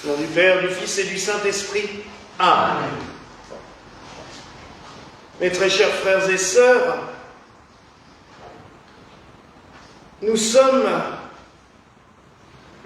Au nom du Père, du Fils et du Saint-Esprit. Amen. Mes très chers frères et sœurs, nous sommes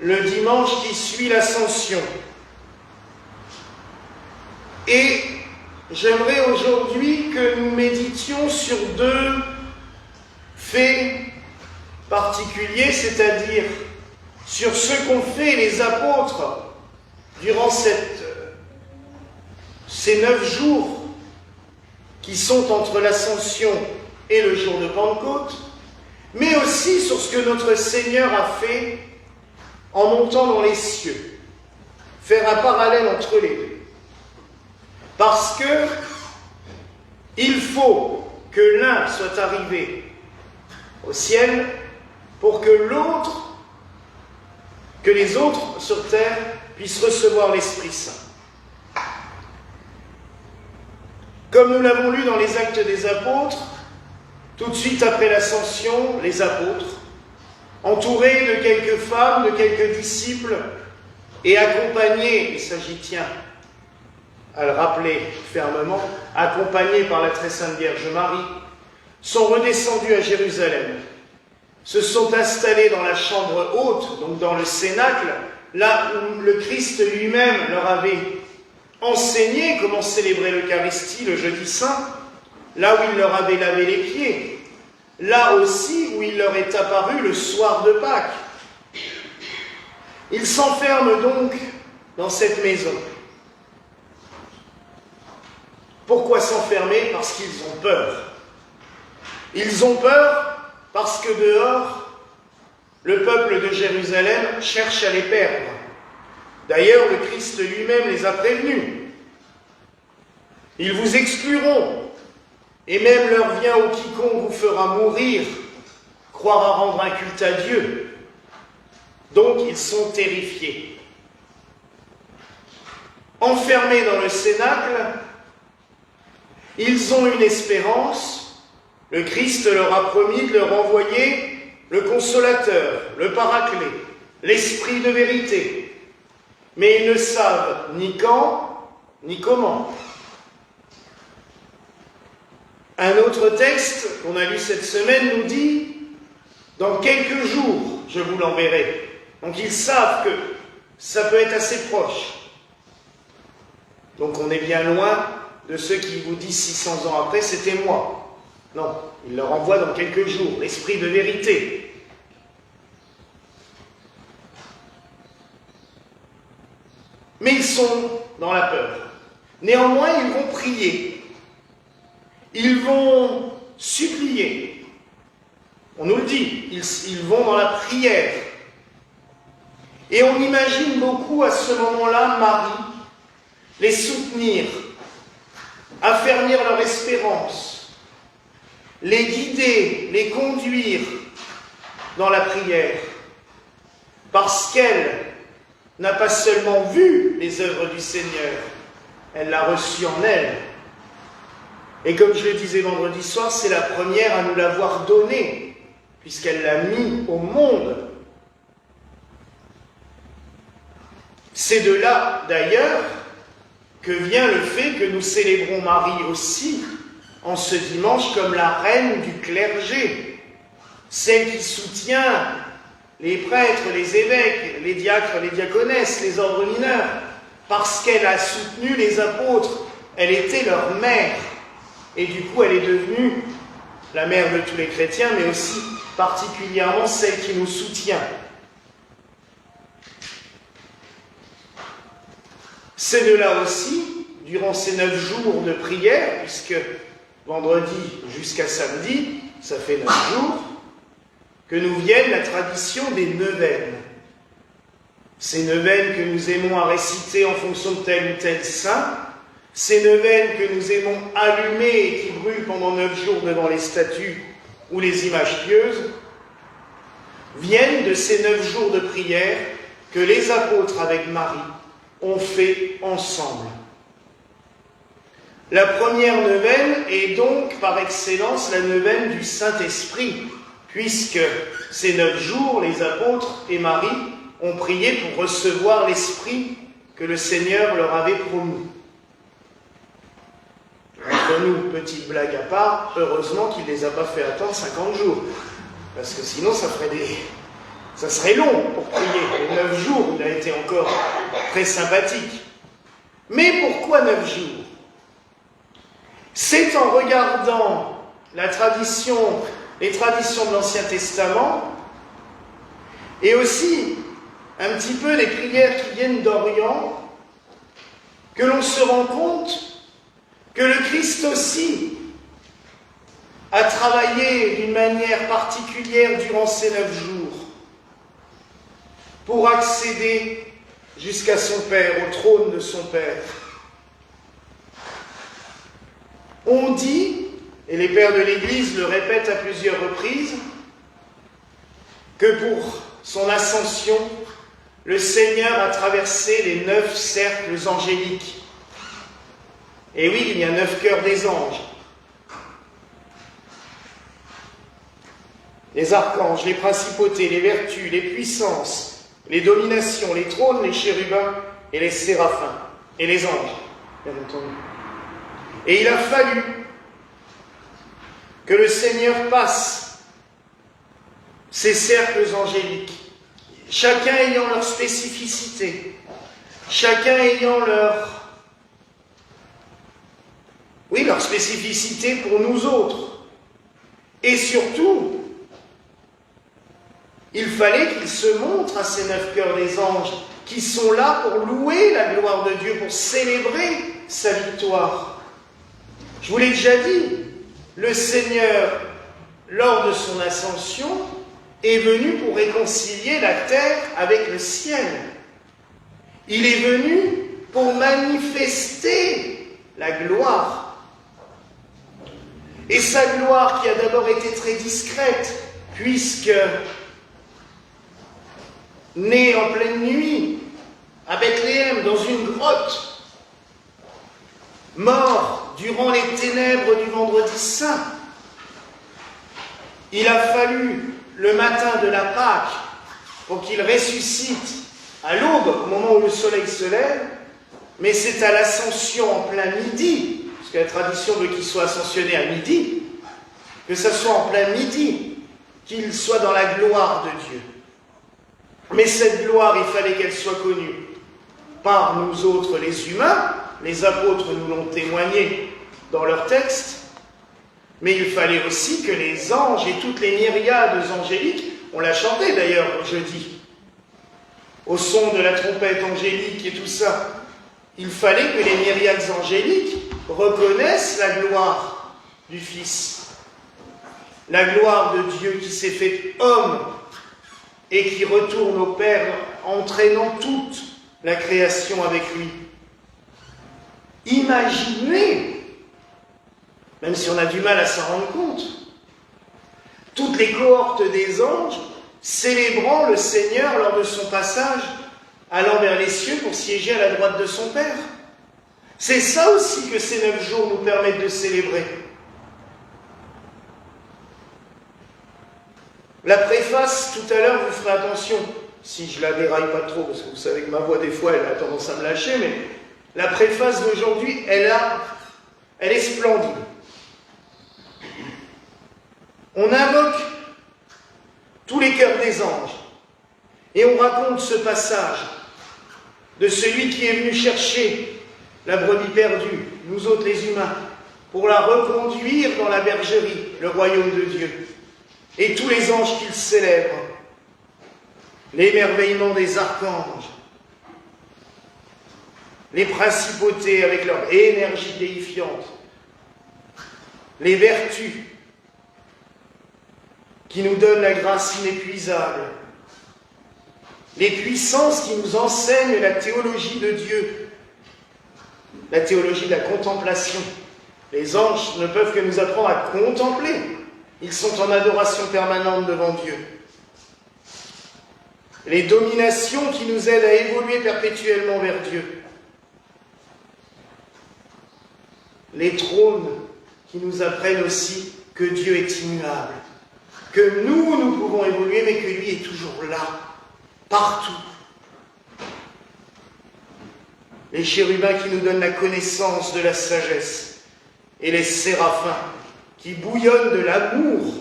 le dimanche qui suit l'Ascension. Et j'aimerais aujourd'hui que nous méditions sur deux faits particuliers, c'est-à-dire sur ce qu'ont fait les apôtres durant ces 9 jours qui sont entre l'Ascension et le jour de Pentecôte, mais aussi sur ce que notre Seigneur a fait en montant dans les cieux. Faire un parallèle entre les deux. Parce que il faut que l'un soit arrivé au ciel pour que les autres sur terre puissent recevoir l'Esprit Saint. Comme nous l'avons lu dans les Actes des Apôtres, tout de suite après l'Ascension, les apôtres, entourés de quelques femmes, de quelques disciples, et accompagnés, il s'agit, à le rappeler fermement, accompagnés par la très sainte Vierge Marie, sont redescendus à Jérusalem, se sont installés dans la chambre haute, donc dans le cénacle, là où le Christ lui-même leur avait enseigné comment célébrer l'Eucharistie le jeudi saint, là où il leur avait lavé les pieds, là aussi où il leur est apparu le soir de Pâques. Ils s'enferment donc dans cette maison. Pourquoi s'enfermer? Parce qu'ils ont peur. Ils ont peur parce que dehors, le peuple de Jérusalem cherche à les perdre. D'ailleurs, le Christ lui-même les a prévenus. Ils vous excluront, et même l'heure vient où quiconque vous fera mourir croira rendre un culte à Dieu. Donc ils sont terrifiés. Enfermés dans le cénacle, ils ont une espérance. Le Christ leur a promis de leur envoyer le Consolateur, le Paraclet, l'Esprit de vérité. Mais ils ne savent ni quand, ni comment. Un autre texte qu'on a lu cette semaine nous dit « Dans quelques jours, je vous l'enverrai ». Donc ils savent que ça peut être assez proche. Donc on est bien loin de ceux qui vous disent 600 ans après, c'était moi. Non, il leur envoie dans quelques jours l'Esprit de vérité. Mais ils sont dans la peur. Néanmoins, ils vont prier. Ils vont supplier. On nous le dit, ils vont dans la prière. Et on imagine beaucoup à ce moment-là Marie les soutenir, affermir leur espérance, les guider, les conduire dans la prière. Parce qu'elle n'a pas seulement vu les œuvres du Seigneur, elle l'a reçu en elle. Et comme je le disais vendredi soir, c'est la première à nous l'avoir donnée, puisqu'elle l'a mis au monde. C'est de là, d'ailleurs, que vient le fait que nous célébrons Marie aussi, en ce dimanche, comme la reine du clergé, celle qui soutient les prêtres, les évêques, les diacres, les diaconesses, les ordres mineurs, parce qu'elle a soutenu les apôtres, elle était leur mère. Et du coup, elle est devenue la mère de tous les chrétiens, mais aussi particulièrement celle qui nous soutient. C'est de là aussi, durant ces 9 jours de prière, puisque vendredi jusqu'à samedi, ça fait 9 jours, que nous vienne la tradition des neuvaines. Ces neuvaines que nous aimons à réciter en fonction de tel ou tel saint, ces neuvaines que nous aimons allumer et qui brûlent pendant 9 jours devant les statues ou les images pieuses, viennent de ces 9 jours de prière que les apôtres avec Marie ont fait ensemble. La première neuvaine est donc par excellence la neuvaine du Saint-Esprit, puisque ces 9 jours, les apôtres et Marie ont prié pour recevoir l'Esprit que le Seigneur leur avait promis. Entre nous, petite blague à part, heureusement qu'il ne les a pas fait attendre 50 jours. Parce que sinon, ça serait long pour prier. Les 9 jours, il a été encore très sympathique. Mais pourquoi 9 jours? C'est en regardant les traditions de l'Ancien Testament, et aussi un petit peu les prières qui viennent d'Orient, que l'on se rend compte que le Christ aussi a travaillé d'une manière particulière durant ces 9 jours pour accéder jusqu'à son Père, au trône de son Père. On dit, et les pères de l'Église le répètent à plusieurs reprises, que pour son ascension, le Seigneur a traversé les 9 cercles angéliques. Et oui, il y a 9 cœurs des anges. Les archanges, les principautés, les vertus, les puissances, les dominations, les trônes, les chérubins et les séraphins. Et les anges, bien entendu. Et il a fallu que le Seigneur passe ces cercles angéliques, chacun ayant leur spécificité, chacun ayant leur spécificité pour nous autres. Et surtout, il fallait qu'il se montre à ces 9 cœurs des anges qui sont là pour louer la gloire de Dieu, pour célébrer sa victoire. Je vous l'ai déjà dit, le Seigneur, lors de son ascension, est venu pour réconcilier la terre avec le ciel. Il est venu pour manifester la gloire. Et sa gloire qui a d'abord été très discrète, puisque né en pleine nuit, à Bethléem, dans une grotte, mort durant les ténèbres du vendredi saint, il a fallu le matin de la Pâque pour qu'il ressuscite à l'aube, au moment où le soleil se lève, mais c'est à l'ascension en plein midi, parce que la tradition veut qu'il soit ascensionné à midi, que ça soit en plein midi, qu'il soit dans la gloire de Dieu. Mais cette gloire, il fallait qu'elle soit connue par nous autres les humains, les apôtres nous l'ont témoigné dans leurs textes, mais il fallait aussi que les anges et toutes les myriades angéliques, on l'a chanté d'ailleurs jeudi, au son de la trompette angélique et tout ça, il fallait que les myriades angéliques reconnaissent la gloire du Fils, la gloire de Dieu qui s'est fait homme et qui retourne au Père, entraînant toute la création avec lui. Imaginez, même si on a du mal à s'en rendre compte, toutes les cohortes des anges célébrant le Seigneur lors de son passage, allant vers les cieux pour siéger à la droite de son Père. C'est ça aussi que ces 9 jours nous permettent de célébrer. La préface, tout à l'heure, vous ferez attention, si je la déraille pas trop, parce que vous savez que ma voix, des fois, elle a tendance à me lâcher, mais la préface d'aujourd'hui, elle est splendide. On invoque tous les cœurs des anges, et on raconte ce passage de celui qui est venu chercher la brebis perdue, nous autres les humains, pour la reconduire dans la bergerie, le royaume de Dieu. Et tous les anges qu'ils célèbrent, l'émerveillement des archanges, les principautés avec leur énergie déifiante, les vertus qui nous donnent la grâce inépuisable, les puissances qui nous enseignent la théologie de Dieu, la théologie de la contemplation. Les anges ne peuvent que nous apprendre à contempler. Ils sont en adoration permanente devant Dieu. Les dominations qui nous aident à évoluer perpétuellement vers Dieu. Les trônes qui nous apprennent aussi que Dieu est immuable. Que nous pouvons évoluer, mais que lui est toujours là, partout. les chérubins qui nous donnent la connaissance de la sagesse, et les séraphins qui bouillonnent de l'amour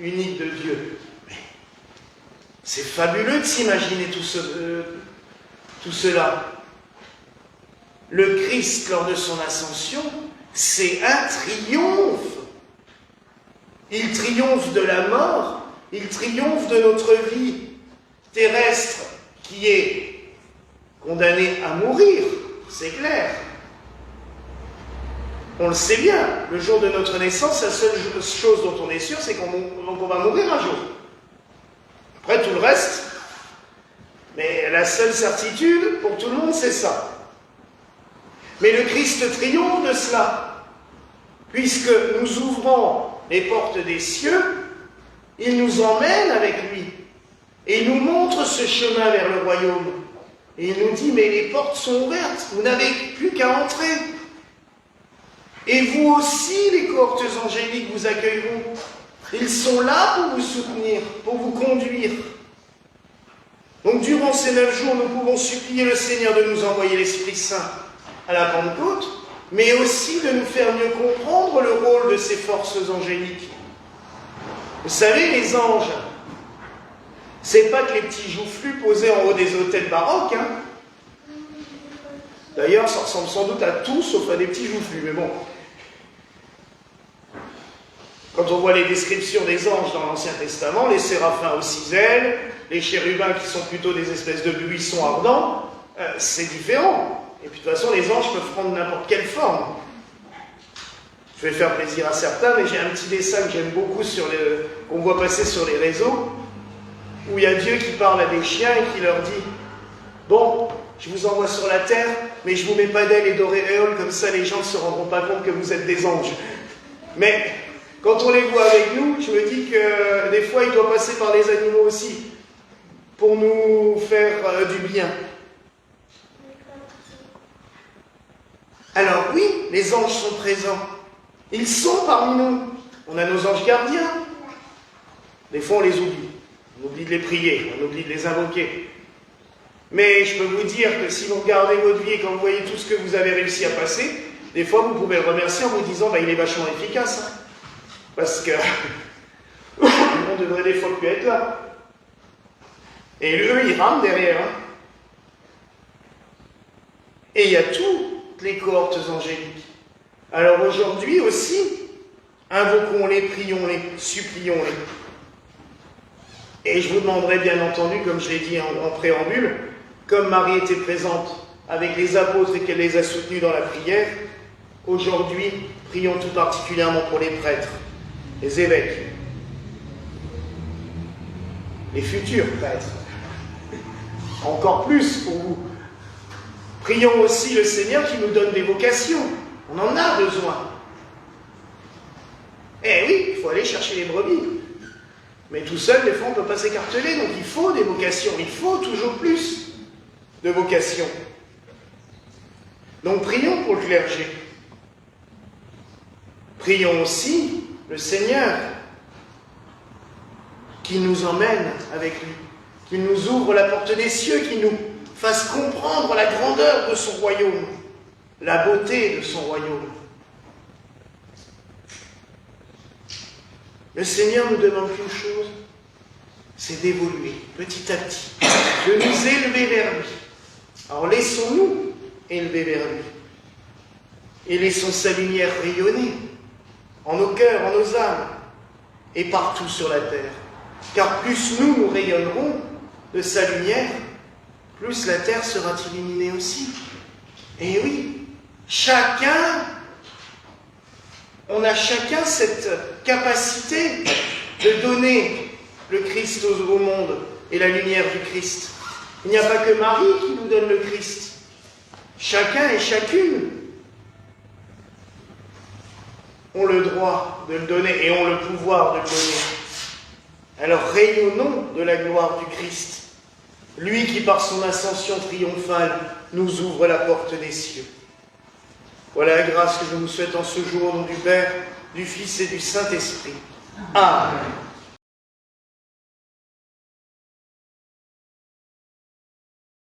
unique de Dieu. Mais c'est fabuleux de s'imaginer tout cela. Le Christ, lors de son ascension, c'est un triomphe. Il triomphe de la mort, il triomphe de notre vie terrestre qui est condamnée à mourir, c'est clair. On le sait bien, le jour de notre naissance, la seule chose dont on est sûr, c'est qu'on va mourir un jour. Après tout le reste, mais la seule certitude pour tout le monde, c'est ça. Mais le Christ triomphe de cela, puisque nous ouvrons les portes des cieux, il nous emmène avec lui, et il nous montre ce chemin vers le royaume. Et il nous dit, mais les portes sont ouvertes, vous n'avez plus qu'à entrer. Et vous aussi, les cohortes angéliques vous accueilleront. Ils sont là pour vous soutenir, pour vous conduire. Donc durant ces 9 jours, nous pouvons supplier le Seigneur de nous envoyer l'Esprit Saint à la Pentecôte, mais aussi de nous faire mieux comprendre le rôle de ces forces angéliques. Vous savez, les anges, c'est pas que les petits joufflus posés en haut des hôtels baroques, hein. D'ailleurs, ça ressemble sans doute à tout, sauf à des petits joufflus, mais bon. Quand on voit les descriptions des anges dans l'Ancien Testament, les séraphins aux 6 ailes, les chérubins qui sont plutôt des espèces de buissons ardents, c'est différent. Et puis de toute façon, les anges peuvent prendre n'importe quelle forme. Je vais faire plaisir à certains, mais j'ai un petit dessin que j'aime beaucoup qu'on voit passer sur les réseaux, où il y a Dieu qui parle à des chiens et qui leur dit « Bon, je vous envoie sur la terre, mais je vous mets pas d'ailes et d'auréoles, comme ça les gens ne se rendront pas compte que vous êtes des anges. » Mais quand on les voit avec nous, je me dis que des fois, il doit passer par les animaux aussi, pour nous faire du bien. Alors oui, les anges sont présents. Ils sont parmi nous. On a nos anges gardiens. Des fois, on les oublie. On oublie de les prier, on oublie de les invoquer. Mais je peux vous dire que si vous regardez votre vie et quand vous voyez tout ce que vous avez réussi à passer, des fois, vous pouvez le remercier en vous disant il est vachement efficace. Hein. Parce que on devrait des fois plus être là. Et eux, ils rament derrière. Hein. Et il y a toutes les cohortes angéliques. Alors aujourd'hui aussi, invoquons-les, prions-les, supplions-les. Et je vous demanderai bien entendu, comme je l'ai dit en préambule, comme Marie était présente avec les apôtres et qu'elle les a soutenus dans la prière, aujourd'hui, prions tout particulièrement pour les prêtres, les évêques, les futurs prêtres, encore plus pour vous. Prions aussi le Seigneur qui nous donne des vocations. On en a besoin. Eh oui, il faut aller chercher les brebis. Mais tout seul, des fois, on ne peut pas s'écarteler. Donc il faut des vocations. Il faut toujours plus de vocations. Donc prions pour le clergé. Prions aussi le Seigneur qui nous emmène avec lui, qui nous ouvre la porte des cieux, qui nous fasse comprendre la grandeur de son royaume, la beauté de son royaume. Le Seigneur nous demande qu'une chose, c'est d'évoluer petit à petit, de nous élever vers lui. Alors laissons-nous élever vers lui et laissons sa lumière rayonner en nos cœurs, en nos âmes et partout sur la terre. Car plus nous rayonnerons de sa lumière, plus la terre sera illuminée aussi. Et oui, on a chacun cette capacité de donner le Christ au monde et la lumière du Christ. Il n'y a pas que Marie qui nous donne le Christ. Chacun et chacune ont le droit de le donner et ont le pouvoir de le donner. Alors rayonnons de la gloire du Christ, lui qui par son ascension triomphale nous ouvre la porte des cieux. Voilà la grâce que je vous souhaite en ce jour au nom du Père, du Fils et du Saint-Esprit. Amen.